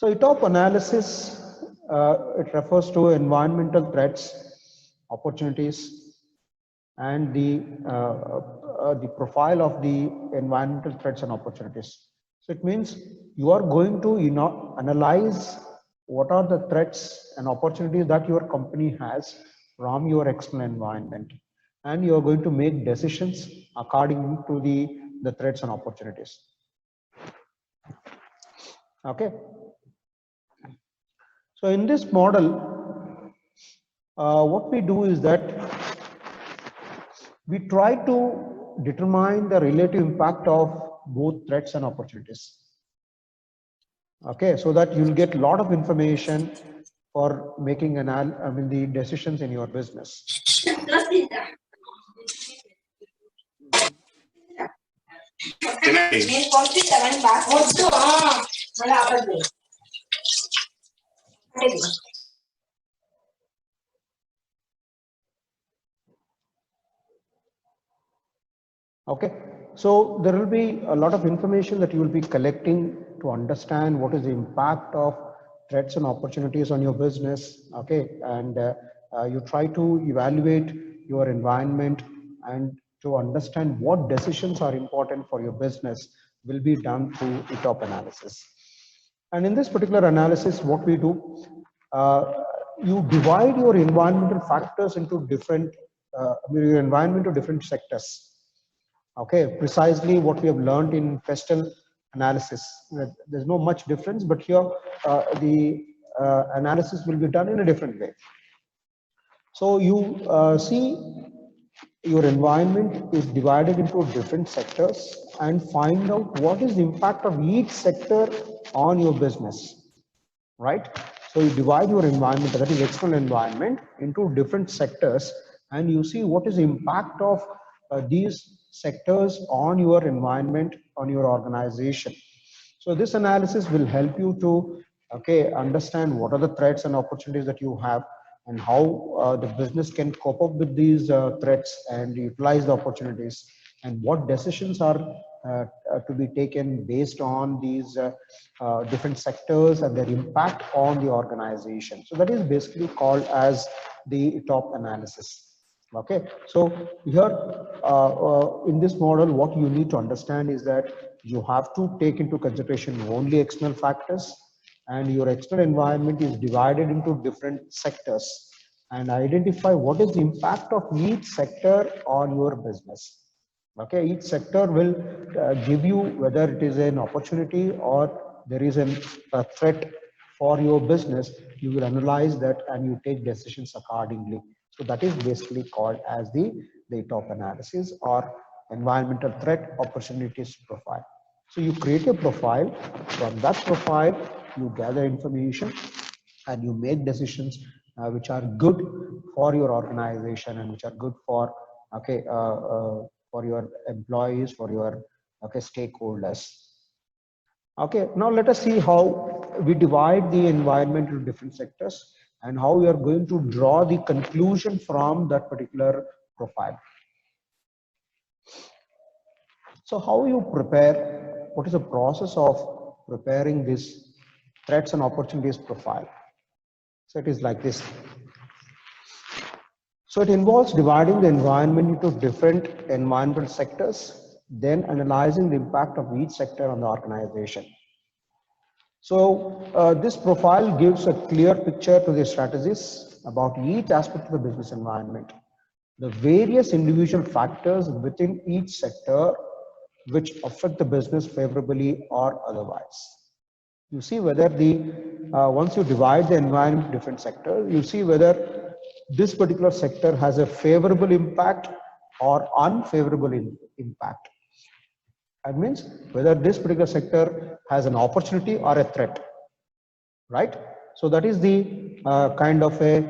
So Etop analysis, it refers to environmental threats, opportunities, and the profile of the environmental threats and opportunities. So it means you are going to analyze what are the threats and opportunities that your company has from your external environment, and you are going to make decisions according to the threats and opportunities. Okay. So in this model, what we do is that we try to determine the relative impact of both threats and opportunities. Okay, so that you'll get a lot of information for making the decisions in your business. Okay, so there will be a lot of information that you will be collecting to understand what is the impact of threats and opportunities on your business. Okay, and you try to evaluate your environment and to understand what decisions are important for your business will be done through Etop analysis. And in this particular analysis, what we do, you divide your environmental factors into different, your environment to different sectors. Okay, precisely what we have learned in Pestle analysis. There's no much difference, but here the analysis will be done in a different way. So you see your environment is divided into different sectors and find out what is the impact of each sector on your business, right? So you divide your environment, that is external environment, into different sectors, and you see what is the impact of these sectors on your environment, on your organization. So this analysis will help you to understand what are the threats and opportunities that you have, and how the business can cope up with these threats and utilize the opportunities, and what decisions are to be taken based on these different sectors and their impact on the organization. So that is basically called as the top analysis. Okay, so here in this model, what you need to understand is that you have to take into consideration only external factors, and your external environment is divided into different sectors, and identify what is the impact of each sector on your business. Okay, each sector will give you whether it is an opportunity or there is a threat for your business. You will analyze that and you take decisions accordingly. So that is basically called as the Etop analysis, or environmental threat opportunities profile. So you create a profile. From that profile, you gather information and you make decisions which are good for your organization and which are good for for your employees, for your stakeholders. Okay, now let us see how we divide the environment into different sectors and how we are going to draw the conclusion from that particular profile. So how you prepare, what is the process of preparing this threats and opportunities profile? So it is like this. So it involves dividing the environment into different environmental sectors, then analyzing the impact of each sector on the organization. So this profile gives a clear picture to the strategists about each aspect of the business environment, the various individual factors within each sector which affect the business favorably or otherwise. You see whether once you divide the environment into different sectors, you see whether this particular sector has a favorable impact or unfavorable impact. That means whether this particular sector has an opportunity or a threat, right? So that is the kind of a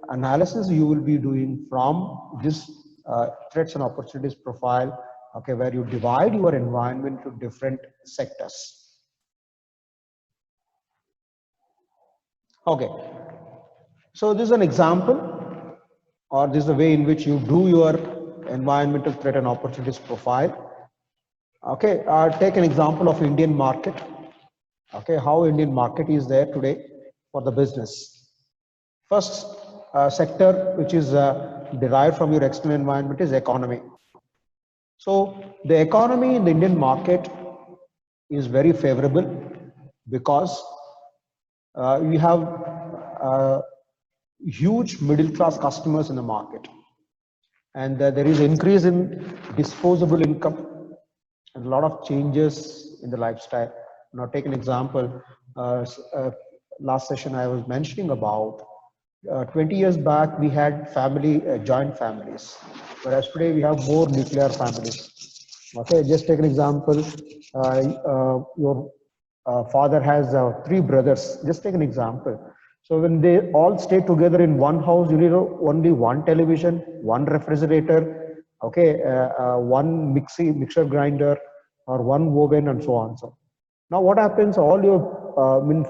analysis you will be doing from this threats and opportunities profile, okay, where you divide your environment to different sectors. Okay, so this is an example, or this is the way in which you do your environmental threat and opportunities profile. Okay, take an example of Indian market. Okay, how Indian market is there today for the business. First sector which is derived from your external environment is economy. So the economy in the Indian market is very favorable because we have uh, huge middle class customers in the market, and there is increase in disposable income and a lot of changes in the lifestyle. Now take an example. uh, Last session I was mentioning about 20 years back we had family joint families, whereas today we have more nuclear families. Okay, just take an example. Your father has three brothers. Just take an example. So when they all stay together in one house, you need only one television, one refrigerator, okay, one mixer grinder, or one oven, and so on. So now what happens? All your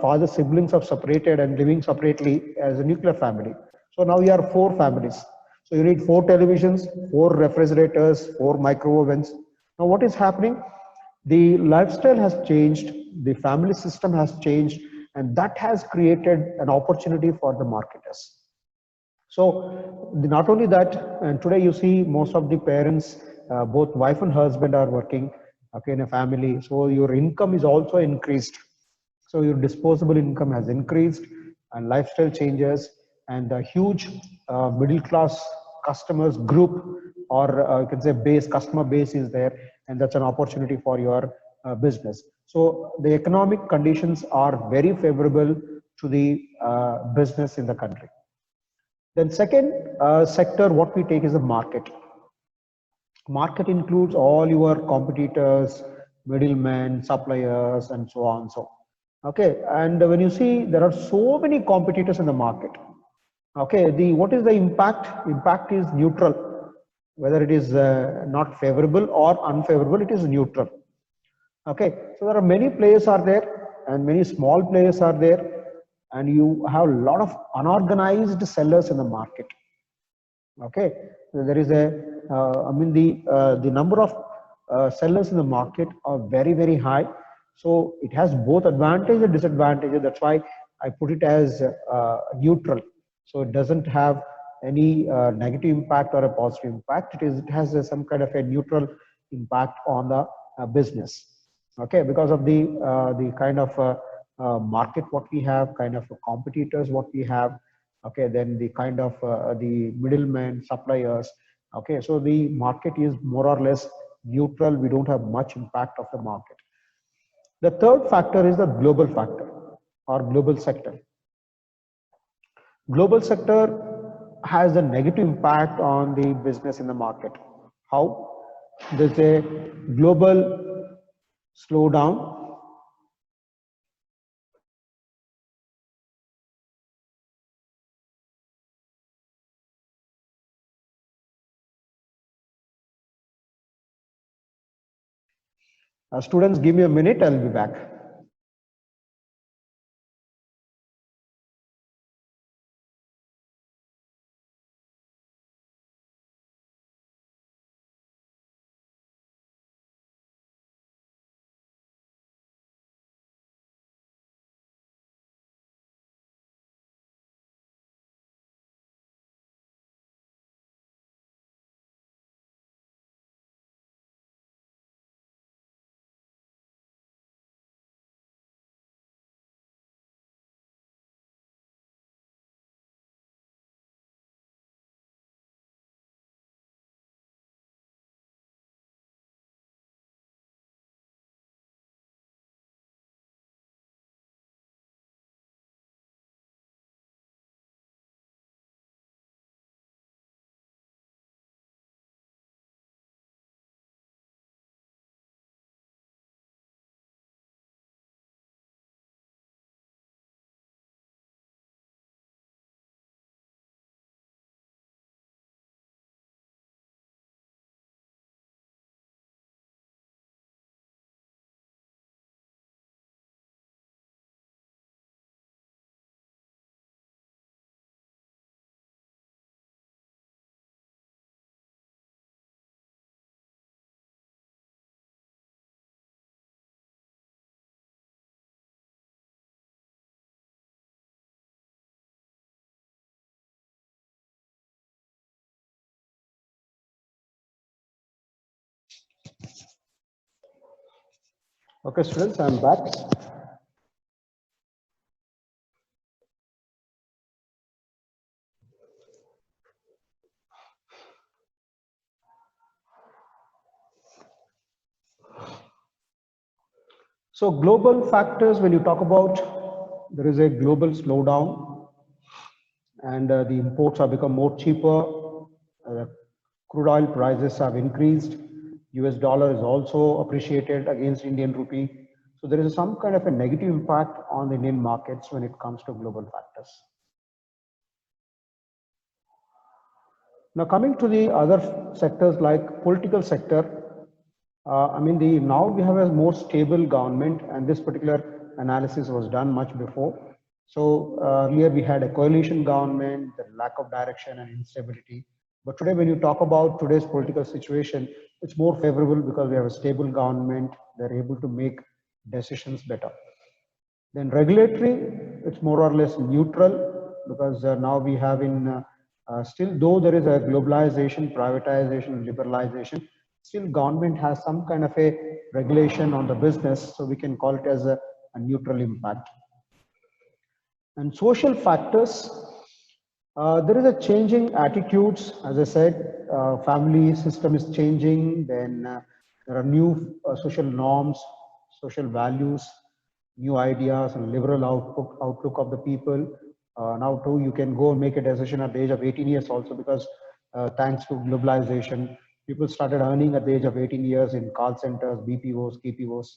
father siblings are separated and living separately as a nuclear family. So now you are four families. So you need four televisions, four refrigerators, four micro ovens. Now what is happening? The lifestyle has changed, the family system has changed, and that has created an opportunity for the marketers. So not only that, and today you see most of the parents, both wife and husband are working, okay, in a family. So your income is also increased. So your disposable income has increased, and lifestyle changes, and a huge middle class customers group, or you can say base customer base is there, and that's an opportunity for your business. So the economic conditions are very favorable to the business in the country. Then second sector, what we take is the market. Market includes all your competitors, middlemen, suppliers, and so on. So, okay, and when you see there are so many competitors in the market. Okay, the what is the impact? Impact is neutral. Whether it is not favorable or unfavorable, it is neutral. Okay, so there are many players are there, and many small players are there, and you have a lot of unorganized sellers in the market. Okay, so there is a the number of sellers in the market are very high. So it has both advantage and disadvantages. That's why I put it as neutral. So it doesn't have any negative impact or a positive impact. It has some kind of a neutral impact on the business. Okay, because of the kind of market what we have, kind of competitors what we have. Okay, then the kind of the middlemen, suppliers. Okay, so the market is more or less neutral. We don't have much impact of the market. The third factor is the global factor or global sector. Global sector has a negative impact on the business in the market. How? There's a global slowdown. Students, give me a minute, I'll be back. Okay, students, I'm back. So global factors, when you talk about, there is a global slowdown and the imports have become more cheaper. Crude oil prices have increased. US dollar is also appreciated against Indian rupee. So there is some kind of a negative impact on the Indian markets when it comes to global factors. Now coming to the other sectors like political sector, I mean now we have a more stable government, and this particular analysis was done much before. So earlier we had a coalition government, the lack of direction and instability. But today when you talk about today's political situation, it's more favorable because we have a stable government, they're able to make decisions better. Then regulatory, it's more or less neutral because now we have still though there is a globalization, privatization, liberalization, still government has some kind of a regulation on the business, so we can call it as a neutral impact. And social factors, there is a changing attitudes, as I said, family system is changing, then there are new social norms, social values, new ideas and liberal outlook of the people. Now too, you can go and make a decision at the age of 18 years also because thanks to globalization, people started earning at the age of 18 years in call centers, BPOs, KPOs.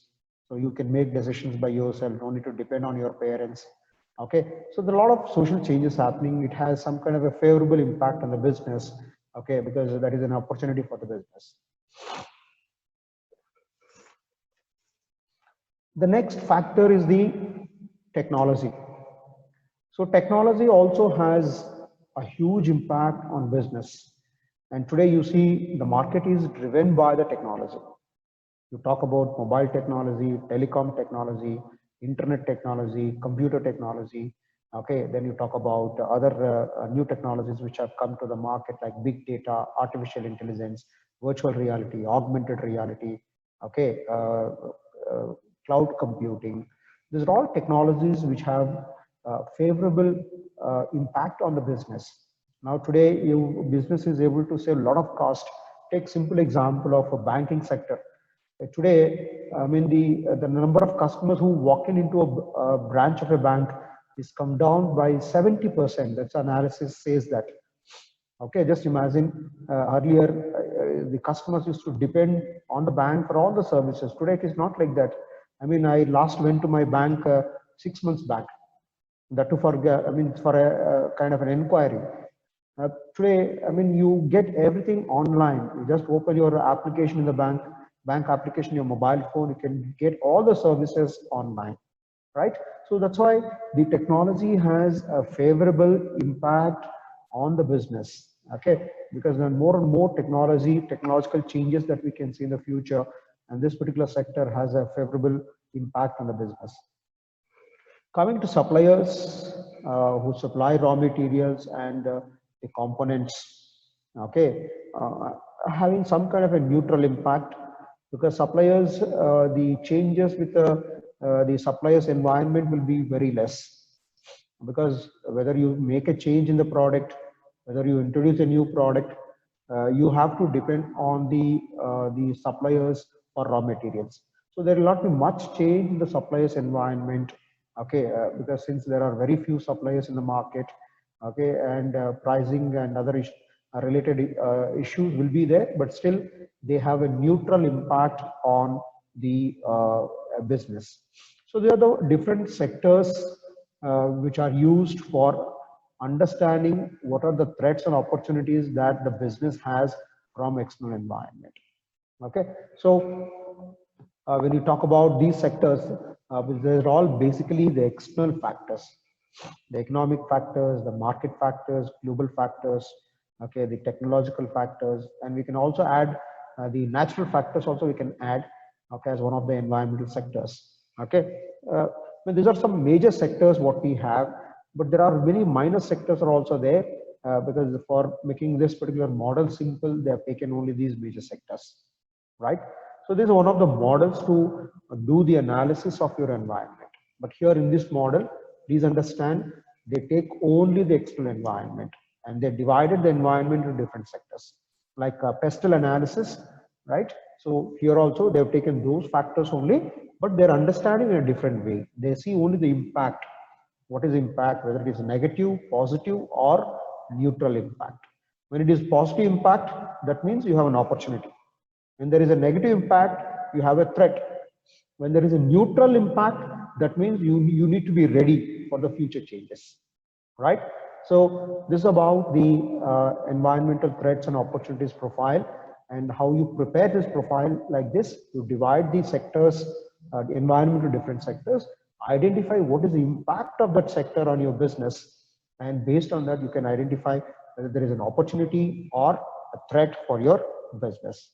So you can make decisions by yourself, no need to depend on your parents. Okay, so there are a lot of social changes happening. It has some kind of a favorable impact on the business. Okay, because that is an opportunity for the business. The next factor is the technology. So technology also has a huge impact on business. And today you see the market is driven by the technology. You talk about mobile technology, telecom technology, internet technology, computer technology. Okay, then you talk about other new technologies which have come to the market like big data, artificial intelligence, virtual reality, augmented reality. Okay, cloud computing. These are all technologies which have favorable impact on the business. Now today, business is able to save a lot of cost. Take simple example of a banking sector. Today, I mean the number of customers who walk into a branch of a bank is come down by 70%. That's analysis says that. Okay, just imagine earlier the customers used to depend on the bank for all the services. Today it is not like that. I mean, I last went to my bank 6 months back. That too for I mean for a kind of an inquiry. Today, I mean, you get everything online. You just open your application in the bank application, your mobile phone. You can get all the services online, right? So that's why the technology has a favorable impact on the business. Okay, because there are more and more technological changes that we can see in the future, and this particular sector has a favorable impact on the business. Coming to suppliers who supply raw materials and the components, okay, having some kind of a neutral impact because suppliers, the changes with the suppliers environment will be very less because whether you make a change in the product, whether you introduce a new product, you have to depend on the suppliers for raw materials. So there will not be much change in the suppliers environment, okay, because since there are very few suppliers in the market, okay, and pricing and other related issues will be there, but still they have a neutral impact on the business. So there are the different sectors which are used for understanding what are the threats and opportunities that the business has from external environment. Okay, so when you talk about these sectors, they're all basically the external factors, the economic factors, the market factors, global factors, okay, the technological factors, and we can also add the natural factors also we can add, okay, as one of the environmental sectors. Okay, well, these are some major sectors what we have, but there are many minor sectors are also there because for making this particular model simple, they have taken only these major sectors, right? So this is one of the models to do the analysis of your environment. But here in this model, please understand, they take only the external environment and they divided the environment into different sectors, like pestle analysis, right? So here also they've taken those factors only, but they're understanding in a different way. They see only the impact. What is impact, whether it is negative, positive, or neutral impact. When it is positive impact, that means you have an opportunity. When there is a negative impact, you have a threat. When there is a neutral impact, that means you need to be ready for the future changes, right? So this is about the environmental threats and opportunities profile, and how you prepare this profile like this. You divide the sectors, the environment into different sectors, identify what is the impact of that sector on your business, and based on that, you can identify whether there is an opportunity or a threat for your business.